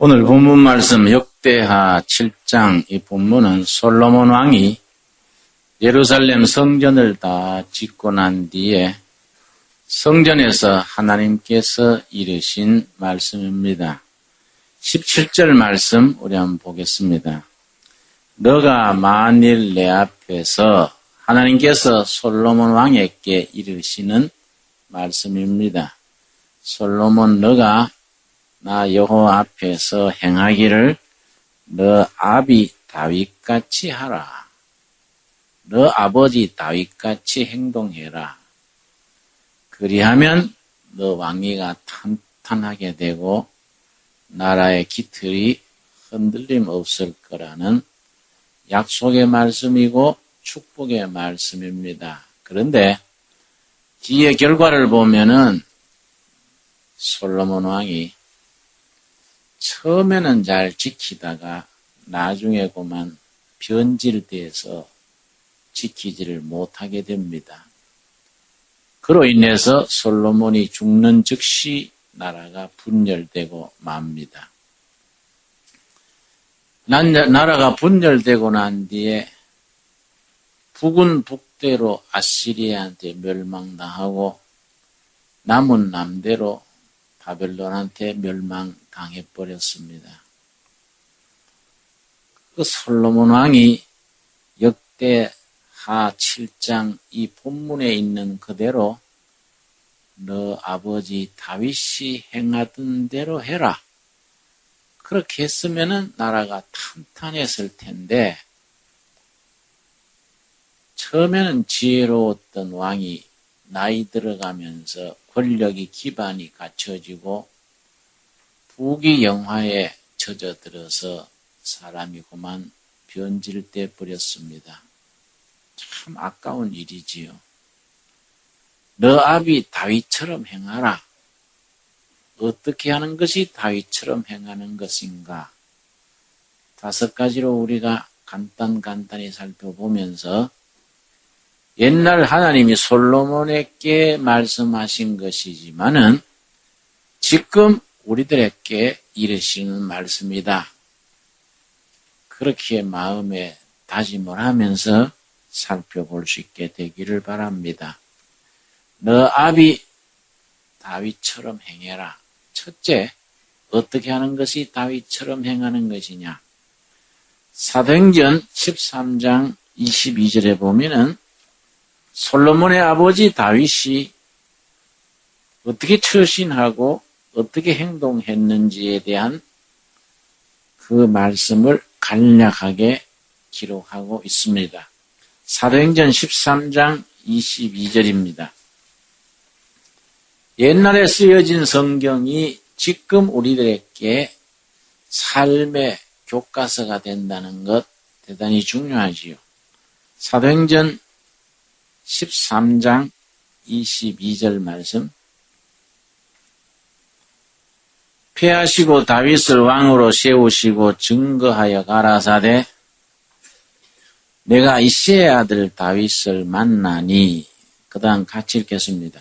오늘 본문 말씀 역대하 7장 이 본문은 솔로몬 왕이 예루살렘 성전을 다 짓고 난 뒤에 성전에서 하나님께서 이르신 말씀입니다. 17절 말씀 우리 한번 보겠습니다. 너가 만일 내 앞에서 하나님께서 솔로몬 왕에게 이르시는 말씀입니다. 솔로몬 너가 나 여호와 앞에서 행하기를 너 아비 다윗같이 하라. 너 아버지 다윗같이 행동해라. 그리하면 너 왕위가 탄탄하게 되고 나라의 기틀이 흔들림 없을 거라는 약속의 말씀이고 축복의 말씀입니다. 그런데 뒤의 결과를 보면은 솔로몬 왕이 처음에는 잘 지키다가 나중에 그만 변질돼서 지키지를 못하게 됩니다. 그로 인해서 솔로몬이 죽는 즉시 나라가 분열되고 맙니다. 나라가 분열되고 난 뒤에 북은 북대로 아시리아한테 멸망당하고 남은 남대로 바벨론한테 멸망당해버렸습니다. 그 솔로몬 왕이 역대하 7장 이 본문에 있는 그대로 너 아버지 다윗이 행하던 대로 해라. 그렇게 했으면 나라가 탄탄했을 텐데 처음에는 지혜로웠던 왕이 나이 들어가면서 권력이 기반이 갖춰지고 부귀영화에 젖어들어서 사람이 그만 변질돼 버렸습니다. 참 아까운 일이지요. 너 아비 다윗처럼 행하라. 어떻게 하는 것이 다윗처럼 행하는 것인가? 5가지로 우리가 간단히 살펴보면서 옛날 하나님이 솔로몬에게 말씀하신 것이지만은 지금 우리들에게 이르시는 말씀이다. 그렇게 마음에 다짐을 하면서 살펴볼 수 있게 되기를 바랍니다. 너 아비 다윗처럼 행해라. 첫째, 어떻게 하는 것이 다윗처럼 행하는 것이냐? 사도행전 13장 22절에 보면은 솔로몬의 아버지 다윗이 어떻게 처신하고 어떻게 행동했는지에 대한 그 말씀을 간략하게 기록하고 있습니다. 사도행전 13장 22절입니다. 옛날에 쓰여진 성경이 지금 우리들에게 삶의 교과서가 된다는 것 대단히 중요하지요. 사도행전 13장 22절 말씀. 폐하시고 다윗을 왕으로 세우시고 증거하여 가라사대 내가 이새의 아들 다윗을 만나니 그 다음 같이 읽겠습니다.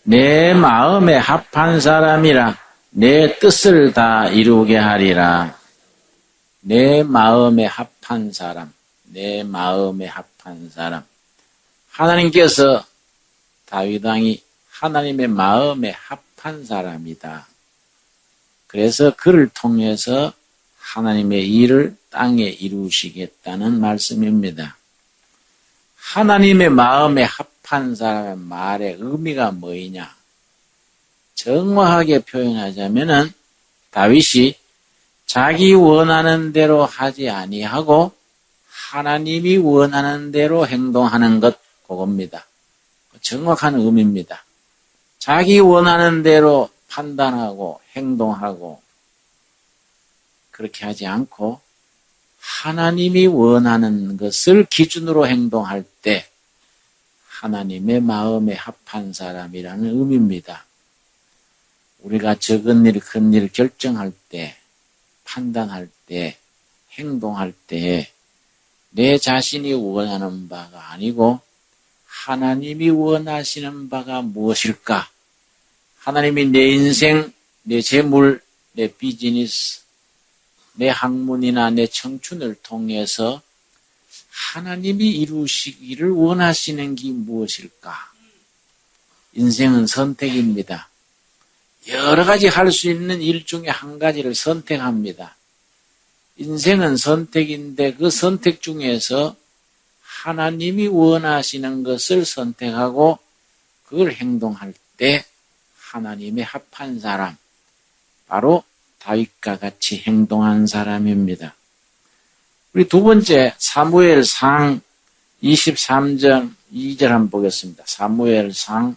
내 마음에 합한 사람이라 내 뜻을 다 이루게 하리라. 내 마음에 합한 사람, 내 마음에 합한 사람. 하나님께서 다윗 왕이 하나님의 마음에 합한 사람이다. 그래서 그를 통해서 하나님의 일을 땅에 이루시겠다는 말씀입니다. 하나님의 마음에 합한 사람의 말의 의미가 뭐이냐? 정확하게 표현하자면은 다윗이 자기 원하는 대로 하지 아니하고 하나님이 원하는 대로 행동하는 것 그겁니다. 정확한 의미입니다. 자기 원하는 대로 판단하고 행동하고 그렇게 하지 않고 하나님이 원하는 것을 기준으로 행동할 때 하나님의 마음에 합한 사람이라는 의미입니다. 우리가 적은 일, 큰 일 결정할 때, 판단할 때, 행동할 때 내 자신이 원하는 바가 아니고 하나님이 원하시는 바가 무엇일까? 하나님이 내 인생, 내 재물, 내 비즈니스, 내 학문이나 내 청춘을 통해서 하나님이 이루시기를 원하시는 게 무엇일까? 인생은 선택입니다. 여러 가지 할 수 있는 일 중에 한 가지를 선택합니다. 인생은 선택인데 그 선택 중에서 하나님이 원하시는 것을 선택하고 그걸 행동할 때 하나님의 합한 사람, 바로 다윗과 같이 행동한 사람입니다. 우리 두 번째 사무엘상 23장 2절 한번 보겠습니다. 사무엘상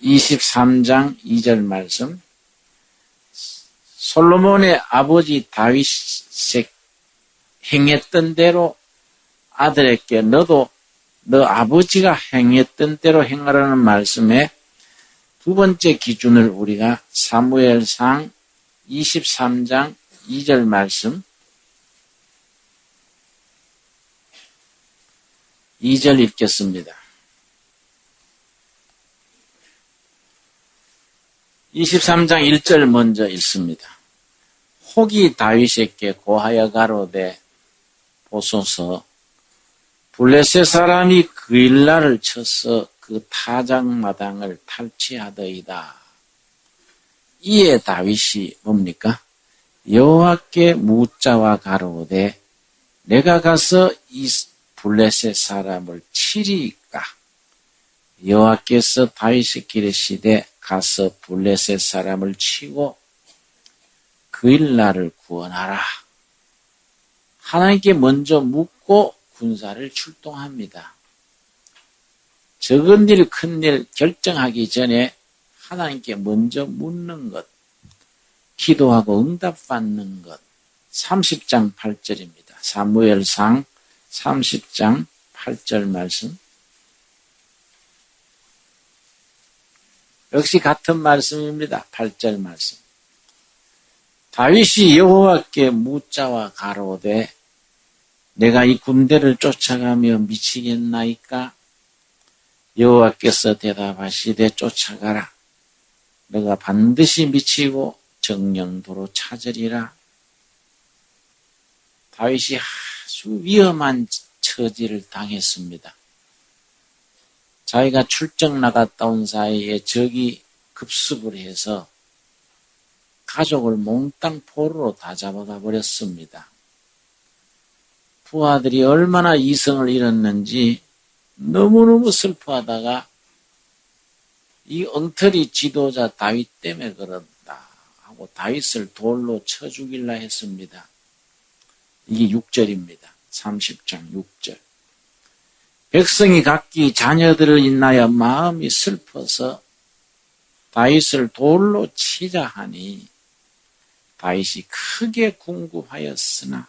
23장 2절 말씀. 솔로몬의 아버지 다윗이 행했던 대로 아들에게 너도 너 아버지가 행했던 대로 행하라는 말씀에 두 번째 기준을 우리가 사무엘상 23장 2절 말씀 2절 읽겠습니다. 23장 1절 먼저 읽습니다. 혹이 다윗에게 고하여 가로되 보소서 블레셋 사람이 그일라를 쳐서 그 타작마당을 탈취하더이다. 이에 다윗이 뭡니까? 여호와께 묻자와 가로되 내가 가서 이 블레셋 사람을 치리이까? 여호와께서 다윗에게 이르시되 가서 블레셋 사람을 치고 그일라를 구원하라. 하나님께 먼저 묻고 군사를 출동합니다. 적은 일, 큰 일 결정하기 전에 하나님께 먼저 묻는 것, 기도하고 응답받는 것. 30장 8절입니다. 사무엘상 30장 8절 말씀. 역시 같은 말씀입니다. 8절 말씀. 다윗이 여호와께 묻자와 가로되 내가 이 군대를 쫓아가며 미치겠나이까? 여호와께서 대답하시되 쫓아가라. 너가 반드시 미치고 정령도로 찾으리라. 다윗이 아주 위험한 처지를 당했습니다. 자기가 출정 나갔다 온 사이에 적이 급습을 해서 가족을 몽땅 포로로 다 잡아가 버렸습니다. 부하들이 얼마나 이성을 잃었는지 너무너무 슬퍼하다가 이 엉터리 지도자 다윗 때문에 그런다 하고 다윗을 돌로 쳐 죽일라 했습니다. 이게 6절입니다. 30장 6절. 백성이 각기 자녀들을 인하여 마음이 슬퍼서 다윗을 돌로 치자 하니 다윗이 크게 궁구하였으나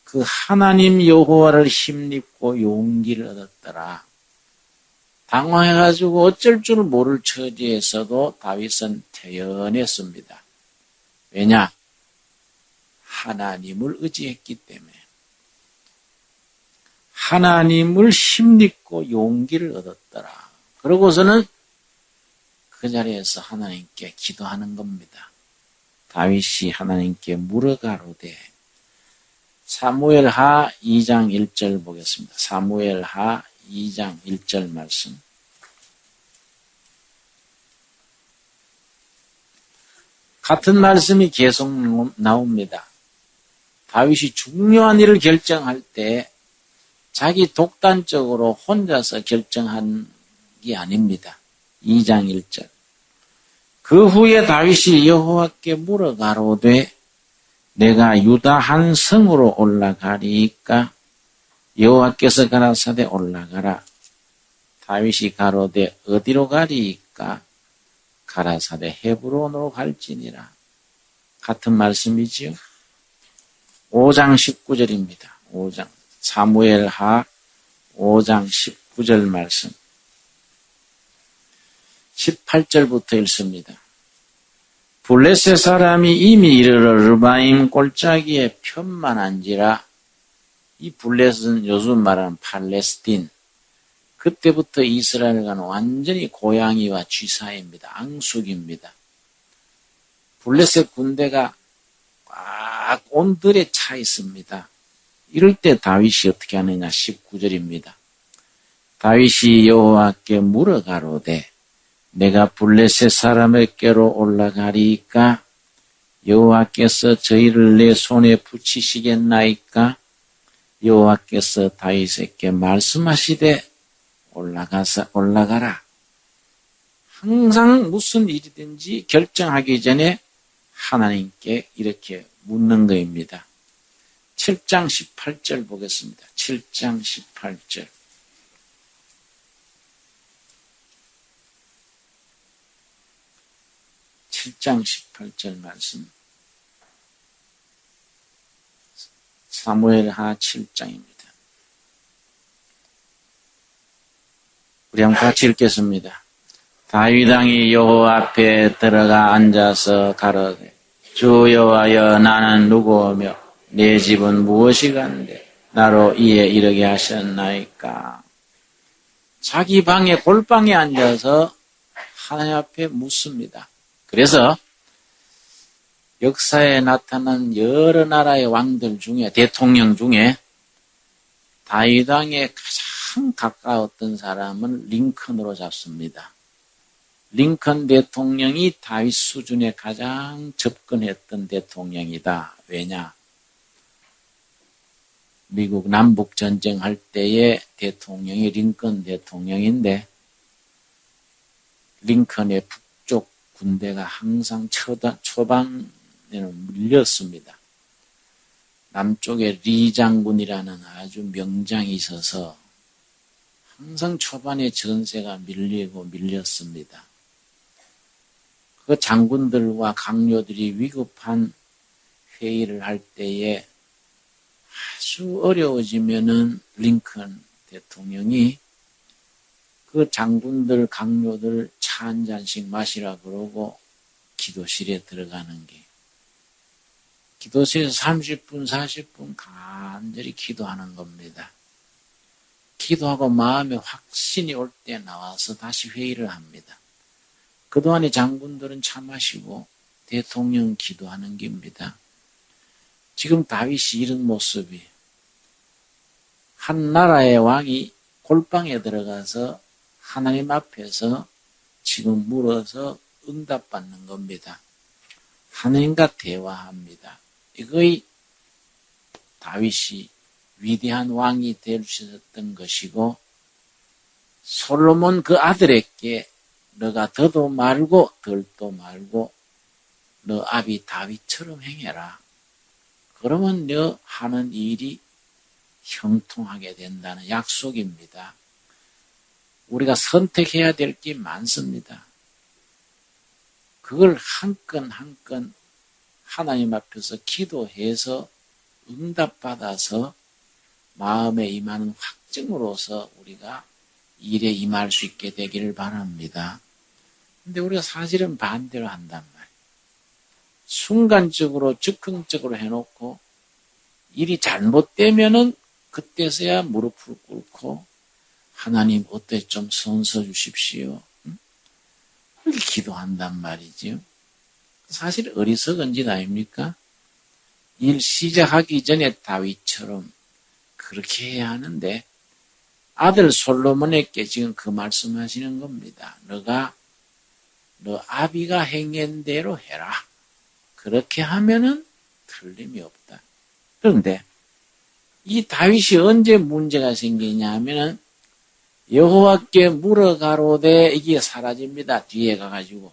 그 하나님 여호와를 힘입고 용기를 얻었더라. 당황해가지고 어쩔 줄 모를 처지에서도 다윗은 태연했습니다. 왜냐? 하나님을 의지했기 때문에. 하나님을 힘입고 용기를 얻었더라. 그러고서는 그 자리에서 하나님께 기도하는 겁니다. 다윗이 하나님께 물어가로되 사무엘하 2장 1절 보겠습니다. 사무엘하 2장 1절 말씀. 같은 말씀이 계속 나옵니다. 다윗이 중요한 일을 결정할 때 자기 독단적으로 혼자서 결정한 게 아닙니다. 2장 1절. 그 후에 다윗이 여호와께 물어가로되 내가 유다 한 성으로 올라가리이까? 여호와께서 가라사대 올라가라. 다윗이 가로되 어디로 가리이까? 가라사대 헤브론으로 갈지니라. 같은 말씀이지요. 5장 19절입니다. 5장 사무엘하 5장 19절 말씀. 18절부터 읽습니다. 블레셋 사람이 이미 이르러 르바임 골짜기에 편만한지라. 이 블레셋은 요즘 말하는 팔레스틴. 그때부터 이스라엘과는 완전히 고양이와 쥐사이입니다. 앙숙입니다. 블레셋 군대가 딱 온들에 차 있습니다. 이럴 때 다윗이 어떻게 하느냐 19절입니다. 다윗이 여호와께 물어가로되 내가 블레셋 사람에게로 올라가리이까 여호와께서 저희를 내 손에 붙이시겠나이까 여호와께서 다윗에게 말씀하시되 올라가라. 항상 무슨 일이든지 결정하기 전에 하나님께 이렇게 묻는 것입니다. 7장 18절 보겠습니다. 7장 18절. (7장 18절) 말씀. 사무엘하 7장입니다. 우리 한번 같이 읽겠습니다. 다윗 왕이 여호와 앞에 들어가 앉아서 가로되 주 여호와여 나는 누구오며 내 집은 무엇이간데 나로 이에 이르게 하셨나이까. 자기 방에 골방에 앉아서 하나님 앞에 묻습니다. 그래서 역사에 나타난 여러 나라의 왕들 중에 대통령 중에 다윗 왕에 가장 가까웠던 사람은 링컨으로 잡습니다. 링컨 대통령이 다윗 수준에 가장 접근했던 대통령이다. 왜냐? 미국 남북 전쟁할 때의 대통령이 링컨 대통령인데 링컨의 북쪽 군대가 항상 초반에는 밀렸습니다. 남쪽에 리 장군이라는 아주 명장이 있어서 항상 초반에 전세가 밀렸습니다. 그 장군들과 강요들이 위급한 회의를 할 때에 아주 어려워지면은 링컨 대통령이 그 장군들, 강요들 차 한 잔씩 마시라 그러고 기도실에 들어가는 게 기도실에서 30분, 40분 간절히 기도하는 겁니다. 기도하고 마음에 확신이 올 때 나와서 다시 회의를 합니다. 그동안에 장군들은 차 마시고 대통령 기도하는 겁니다. 지금 다윗이 이런 모습이 한 나라의 왕이 골방에 들어가서 하나님 앞에서 지금 물어서 응답받는 겁니다. 하나님과 대화합니다. 이거의 다윗이 위대한 왕이 될 수 있었던 것이고 솔로몬 그 아들에게 너가 더도 말고 덜도 말고 너 아비 다윗처럼 행해라. 그러면 너 하는 일이 형통하게 된다는 약속입니다. 우리가 선택해야 될 게 많습니다. 그걸 한 건 한 건 하나님 앞에서 기도해서 응답받아서 마음에 임하는 확증으로서 우리가 일에 임할 수 있게 되기를 바랍니다. 근데 우리가 사실은 반대로 한단 말이에요. 순간적으로 즉흥적으로 해놓고 일이 잘못되면은 그때서야 무릎을 꿇고 하나님 어때 좀 선서 주십시오. 그렇게 기도한단 말이죠. 사실 어리석은 짓 아닙니까? 일 시작하기 전에 다윗처럼 그렇게 해야 하는데 아들 솔로몬에게 지금 그 말씀하시는 겁니다. 너 아비가 행한 대로 해라. 그렇게 하면은 틀림이 없다. 그런데 이 다윗이 언제 문제가 생기냐 하면은 여호와께 물어가로되 이게 사라집니다. 뒤에 가가지고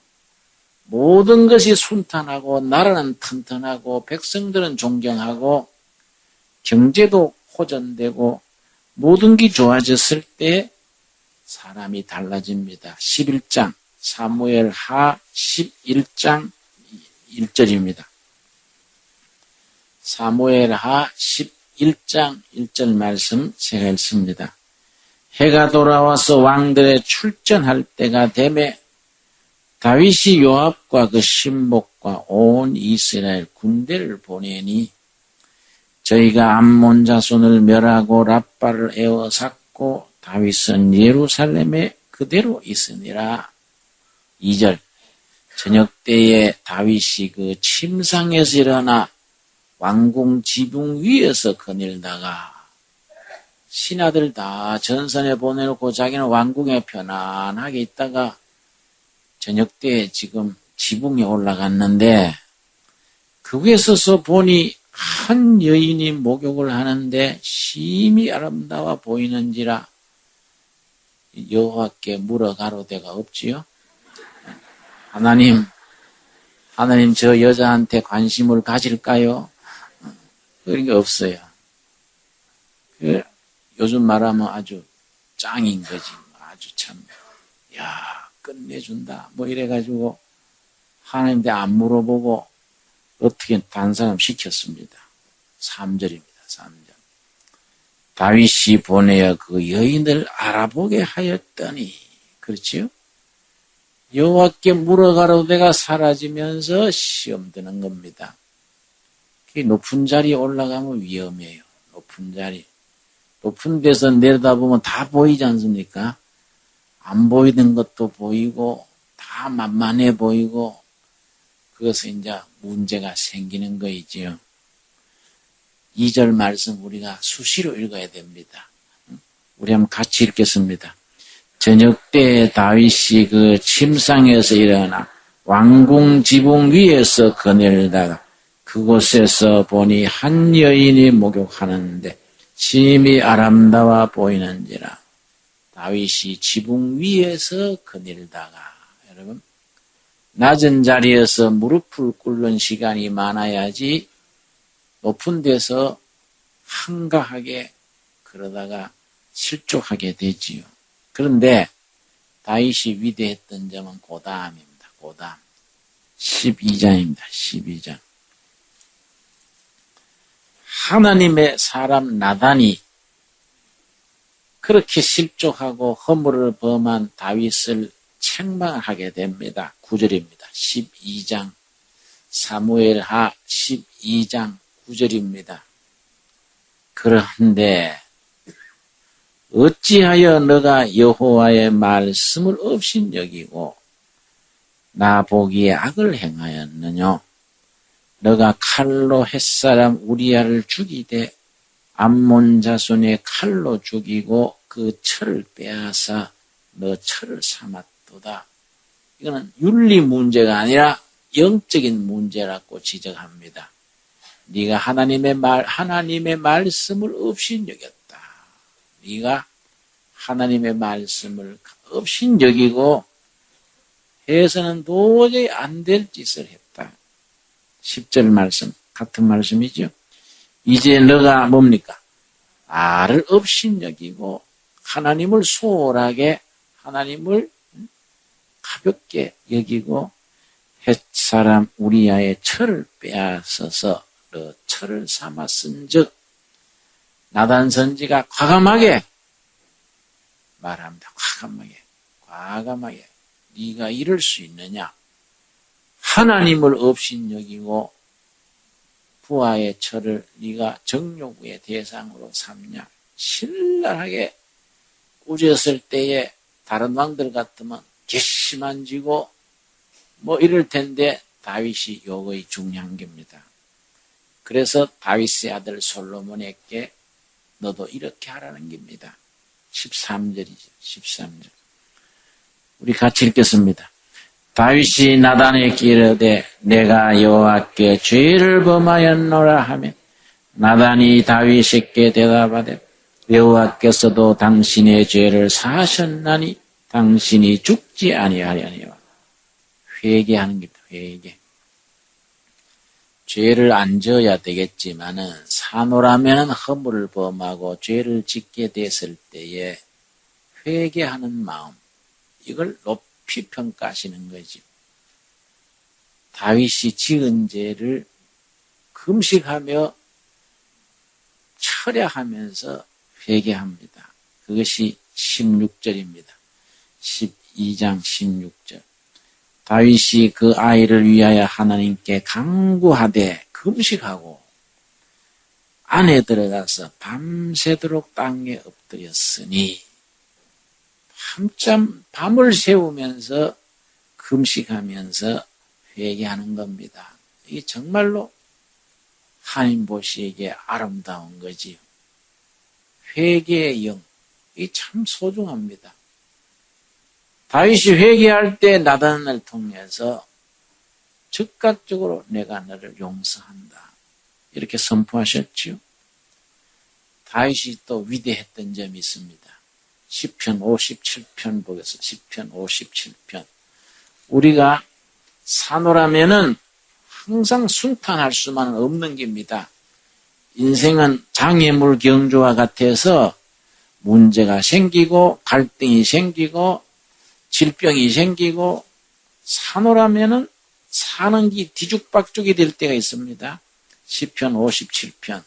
모든 것이 순탄하고 나라는 튼튼하고 백성들은 존경하고 경제도 호전되고 모든 게 좋아졌을 때 사람이 달라집니다. 11장 사무엘하 11장 1절입니다. 사무엘하 11장 1절 말씀 제가 읽습니다. 해가 돌아와서 왕들의 출전할 때가 되매 다윗이 요압과 그 신복과 온 이스라엘 군대를 보내니 저희가 암몬 자손을 멸하고 랍바를 에워쌌고 다윗은 예루살렘에 그대로 있으니라. 2절 저녁 때에 다윗이 그 침상에서 일어나 왕궁 지붕 위에서 거닐다가 신하들 다 전선에 보내놓고 자기는 왕궁에 편안하게 있다가 저녁 때 지금 지붕에 올라갔는데 그 위에 서서 보니 한 여인이 목욕을 하는데 심히 아름다워 보이는지라 여호와께 물어 가로대가 없지요. 하나님 저 여자한테 관심을 가질까요? 그런 게 없어요. 요즘 말하면 아주 짱인 거지. 아주 참, 야, 끝내준다. 뭐 이래가지고 하나님한테 안 물어보고 어떻게 단 사람 시켰습니다. 3절입니다. 3절. 다윗이 보내어 그 여인을 알아보게 하였더니, 그렇지요? 여호와께 물어가로되가 사라지면서 시험 드는 겁니다. 높은 자리에 올라가면 위험해요. 높은 자리. 높은 데서 내려다보면 다 보이지 않습니까? 안 보이는 것도 보이고 다 만만해 보이고 그것은 이제 문제가 생기는 거이지요. 2절 말씀 우리가 수시로 읽어야 됩니다. 우리 한번 같이 읽겠습니다. 저녁 때 다윗이 그 침상에서 일어나 왕궁 지붕 위에서 거닐다가 그곳에서 보니 한 여인이 목욕하는데 심히 아름다워 보이는지라. 다윗이 지붕 위에서 거닐다가, 여러분, 낮은 자리에서 무릎을 꿇는 시간이 많아야지 높은 데서 한가하게 그러다가 실족하게 되지요. 그런데 다윗이 위대했던 점은 그 다음입니다. 그 다음 12장입니다. 12장. 하나님의 사람 나단이 그렇게 실족하고 허물을 범한 다윗을 책망하게 됩니다. 9절입니다. 12장 사무엘하 12장 9절입니다. 그런데 어찌하여 너가 여호와의 말씀을 없인 여기고 나 보기에 악을 행하였느냐? 너가 칼로 햇사람 우리야를 죽이되 암몬 자손의 칼로 죽이고 그 철을 빼앗아 너 철을 삼았도다. 이거는 윤리 문제가 아니라 영적인 문제라고 지적합니다. 네가 하나님의 말씀을 없인 여겼다. 네가 하나님의 말씀을 없인 여기고 해서는 도저히 안 될 짓을 했다. 10절 말씀, 같은 말씀이죠. 이제 너가 뭡니까? 나를 없인 여기고 하나님을 소홀하게, 하나님을 가볍게 여기고 햇사람 우리야의 철을 빼앗아서 너 철을 삼았은 즉 나단 선지가 과감하게 말합니다. 과감하게 네가 이럴 수 있느냐? 하나님을 없인 여기고 부하의 철을 네가 정욕의 대상으로 삼냐? 신랄하게 꾸졌을 때에 다른 왕들 같으면 괘씸한지고 뭐 이럴 텐데 다윗이 요거의 중요한 겁니다. 그래서 다윗의 아들 솔로몬에게 너도 이렇게 하라는 겁니다. 13절이죠. 13절. 우리 같이 읽겠습니다. 다윗이 나단에게 이르되 내가 여호와께 죄를 범하였노라 하며 나단이 다윗에게 대답하되 여호와께서도 당신의 죄를 사하셨나니 당신이 죽지 아니하려니와. 회개하는 겁니다. 회개. 죄를 안 지어야 되겠지만은 사노라면 허물을 범하고 죄를 짓게 됐을 때에 회개하는 마음, 이걸 높이 평가하시는 거죠. 다윗이 지은 죄를 금식하며 철야하면서 회개합니다. 그것이 16절입니다. 12장 16절. 다윗이 그 아이를 위하여 하나님께 간구하되 금식하고 안에 들어가서 밤새도록 땅에 엎드렸으니 한참 밤을 새우면서 금식하면서 회개하는 겁니다. 이게 정말로 하나님 보시기에 아름다운 거지요. 회개의 영, 이 참 소중합니다. 다윗이 회개할 때 나단을 통해서 즉각적으로 내가 너를 용서한다. 이렇게 선포하셨지요. 다윗이 또 위대했던 점이 있습니다. 시편 57편 보겠습니다. 시편 57편. 우리가 산호라면은 항상 순탄할 수만은 없는 겁니다. 인생은 장애물 경주와 같아서 문제가 생기고 갈등이 생기고 질병이 생기고 산호라면은 사는 게 뒤죽박죽이 될 때가 있습니다. 시편 57편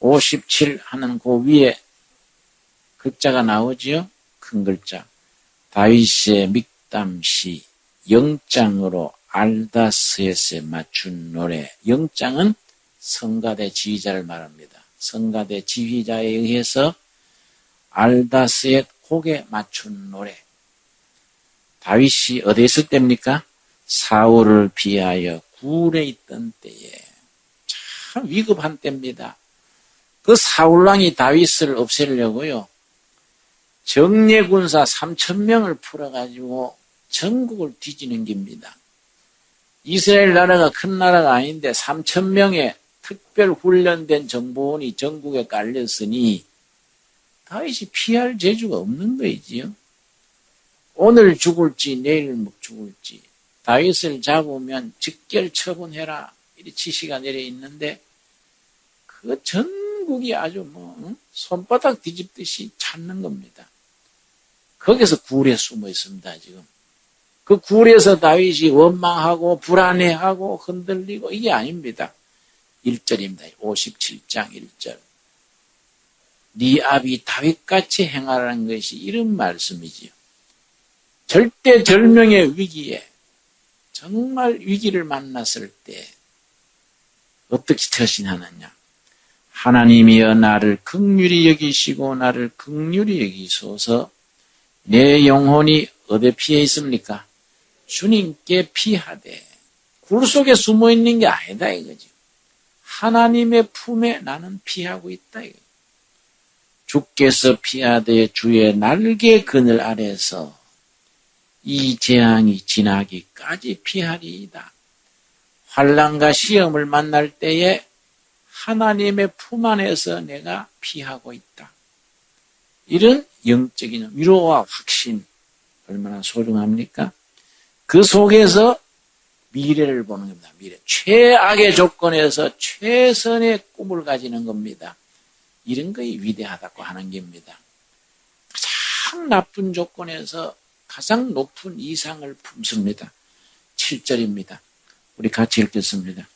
57 하는 그 위에 글자가 나오지요. 큰 글자. 다윗의 믹담시 영장으로 알다스에세 맞춘 노래. 영장은 성가대 지휘자를 말합니다. 성가대 지휘자에 의해서 알다스의 곡에 맞춘 노래. 다윗이 어디에 있을 때입니까? 사울을 피하여 굴에 있던 때에 참 위급한 때입니다. 그 사울왕이 다윗을 없애려고요. 정예군사 3,000명을 풀어가지고 전국을 뒤지는 겁니다. 이스라엘 나라가 큰 나라가 아닌데 3,000명의 특별 훈련된 정보원이 전국에 깔렸으니 다윗이 피할 재주가 없는 거이지요. 오늘 죽을지 내일 죽을지 다윗을 잡으면 직결 처분해라 이리 지시가 내려 있는데 그 전국이 아주 손바닥 뒤집듯이 찾는 겁니다. 거기서 굴에 숨어 있습니다. 지금 그 굴에서 다윗이 원망하고 불안해하고 흔들리고 이게 아닙니다. 1절입니다. 57장 1절. 네 아비 다윗같이 행하라는 것이 이런 말씀이지요. 절대절명의 위기에 정말 위기를 만났을 때 어떻게 처신하느냐. 하나님이여 나를 긍휼히 여기시고 나를 긍휼히 여기소서. 내 영혼이 어디에 피해 있습니까? 주님께 피하되. 굴 속에 숨어 있는 게 아니다 이거죠. 하나님의 품에 나는 피하고 있다 이거죠. 주께서 피하되 주의 날개 그늘 아래서 이 재앙이 지나기까지 피하리이다. 환난과 시험을 만날 때에 하나님의 품 안에서 내가 피하고 있다. 이런 영적인 위로와 확신 얼마나 소중합니까? 그 속에서 미래를 보는 겁니다. 미래. 최악의 조건에서 최선의 꿈을 가지는 겁니다. 이런 것이 위대하다고 하는 겁니다. 가장 나쁜 조건에서 가장 높은 이상을 품습니다. 7절입니다. 우리 같이 읽겠습니다.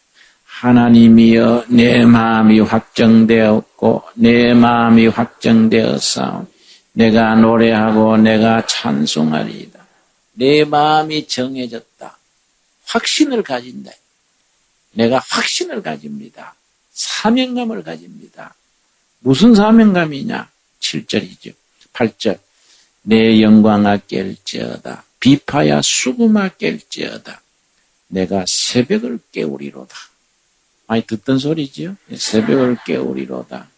하나님이여 내 마음이 확정되었고 내 마음이 확정되었사오. 내가 노래하고 내가 찬송하리이다. 내 마음이 정해졌다. 확신을 가진다. 내가 확신을 가집니다. 사명감을 가집니다. 무슨 사명감이냐? 7절이죠. 8절. 내 영광아 깰지어다. 비파야 수금아 깰지어다. 내가 새벽을 깨우리로다. 많이 듣던 소리지요? 새벽을 깨우리로다.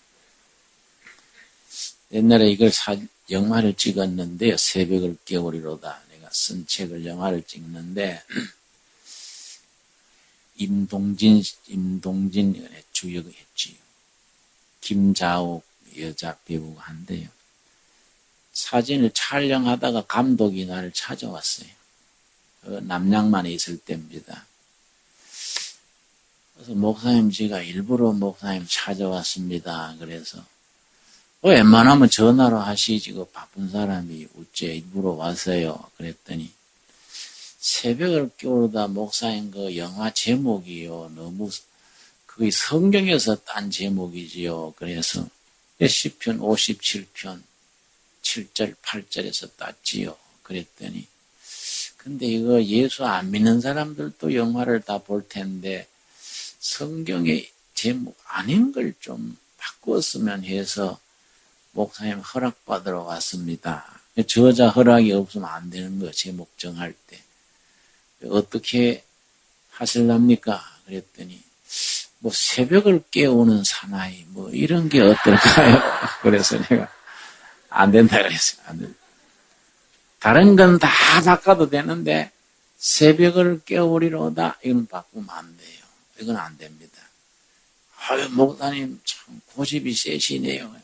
옛날에 이걸 영화를 찍었는데요. 새벽을 깨우리로다. 내가 쓴 책을 영화를 찍는데 임동진 주역을 했지요. 김자옥 여자 배우가 한데요. 사진을 촬영하다가 감독이 나를 찾아왔어요. 남양만에 있을 때입니다. 그래서 목사님 제가 일부러 목사님 찾아왔습니다. 그래서 웬만하면 전화로 하시지 그 바쁜 사람이 어째 일부러 왔어요. 그랬더니 새벽을 깨우다 목사님 그 영화 제목이요. 너무 그게 성경에서 딴 제목이지요. 그래서 시편 57편 7절 8절에서 땄지요. 그랬더니 근데 이거 예수 안 믿는 사람들도 영화를 다 볼 텐데 성경의 제목 아닌 걸 좀 바꿨으면 해서 목사님 허락받으러 왔습니다. 저자 허락이 없으면 안 되는 거예요. 제목 정할 때. 어떻게 하실랍니까? 그랬더니 뭐 새벽을 깨우는 사나이 뭐 이런 게 어떨까요? 그래서 내가 안 된다 그랬어요. 안 된다. 다른 건 다 바꿔도 되는데 새벽을 깨우리로다 이건 바꾸면 안 돼요. 이건 안 됩니다. 아유 목사님 참 고집이 세시네요.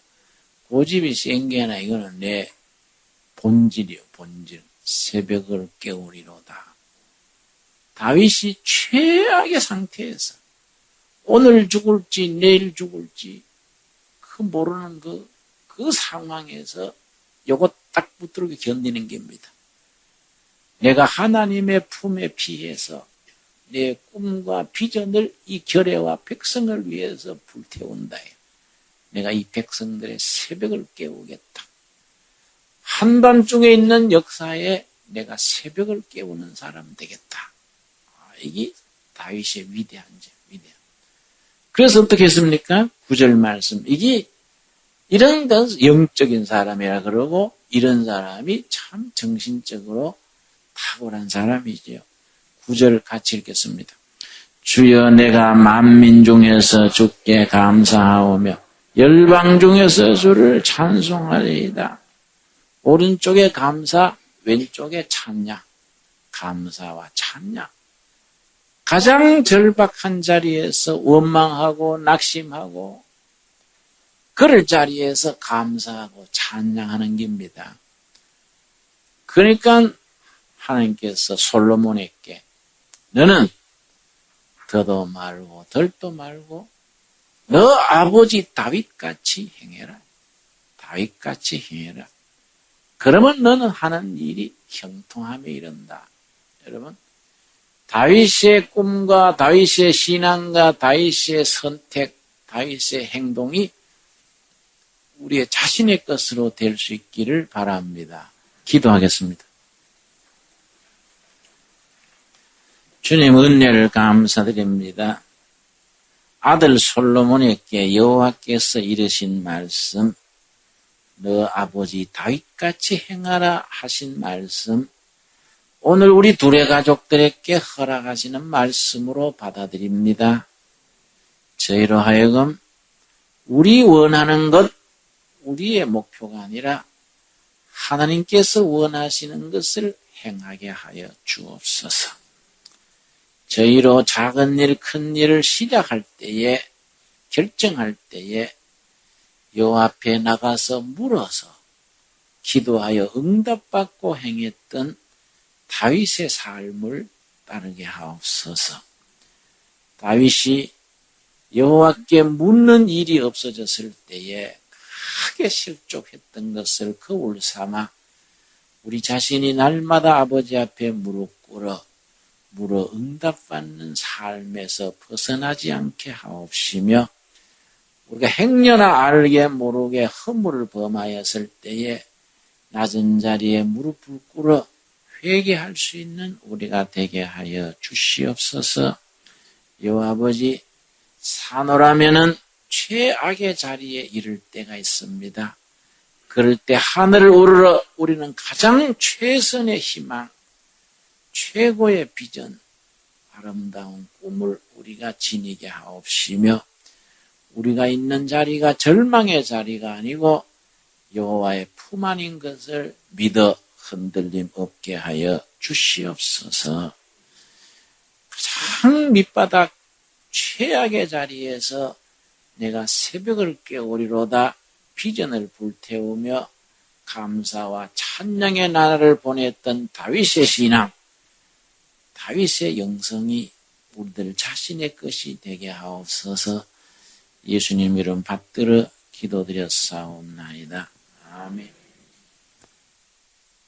고집이 센 게 아니라 이거는 내 본질이요. 본질. 새벽을 깨우리로다. 다윗이 최악의 상태에서 오늘 죽을지 내일 죽을지 그 모르는 그 상황에서 요거 딱 붙들고 견디는 겁니다. 내가 하나님의 품에 피해서 내 꿈과 비전을 이 결례와 백성을 위해서 불태운다. 내가 이 백성들의 새벽을 깨우겠다. 한밤중에 있는 역사에 내가 새벽을 깨우는 사람 되겠다. 이게 다윗의 위대한 점, 위대한. 그래서 어떻게 했습니까? 9절 말씀. 이게 이런 건 영적인 사람이라 그러고 이런 사람이 참 정신적으로 탁월한 사람이지요. 9절 같이 읽겠습니다. 주여 내가 만민 중에서 주께 감사하오며 열방 중에서 주를 찬송하리이다. 오른쪽에 감사, 왼쪽에 찬양. 감사와 찬양. 가장 절박한 자리에서 원망하고 낙심하고 그럴 자리에서 감사하고 찬양하는 겁니다. 그러니까 하나님께서 솔로몬에게 너는 더도 말고 덜도 말고 너 아버지 다윗같이 행해라. 다윗같이 행해라. 그러면 너는 하는 일이 형통함에 이른다. 여러분, 다윗의 꿈과 다윗의 신앙과 다윗의 선택, 다윗의 행동이 우리의 자신의 것으로 될 수 있기를 바랍니다. 기도하겠습니다. 주님 은혜를 감사드립니다. 아들 솔로몬에게 여호와께서 이르신 말씀, 너 아버지 다윗같이 행하라 하신 말씀, 오늘 우리 둘의 가족들에게 허락하시는 말씀으로 받아들입니다. 저희로 하여금 우리 원하는 것, 우리의 목표가 아니라 하나님께서 원하시는 것을 행하게 하여 주옵소서. 저희로 작은 일, 큰 일을 시작할 때에, 결정할 때에 여호와 앞에 나가서 물어서 기도하여 응답받고 행했던 다윗의 삶을 따르게 하옵소서. 다윗이 여호와께 묻는 일이 없어졌을 때에 크게 실족했던 것을 거울 삼아 우리 자신이 날마다 아버지 앞에 무릎 꿇어 물어 응답받는 삶에서 벗어나지 않게 하옵시며 우리가 행여나 알게 모르게 허물을 범하였을 때에 낮은 자리에 무릎을 꿇어 회개할 수 있는 우리가 되게 하여 주시옵소서. 여호와 아버지, 사노라면은 최악의 자리에 이를 때가 있습니다. 그럴 때 하늘을 우러러 우리는 가장 최선의 희망, 최고의 비전, 아름다운 꿈을 우리가 지니게 하옵시며 우리가 있는 자리가 절망의 자리가 아니고 여호와의 품 안인 것을 믿어 흔들림 없게 하여 주시옵소서. 가장 밑바닥 최악의 자리에서 내가 새벽을 깨우리로다 비전을 불태우며 감사와 찬양의 나라를 보냈던 다윗의 신앙, 다윗의 영성이 우리들 자신의 것이 되게 하옵소서. 예수님 이름 받들어 기도드렸사옵나이다. 아멘.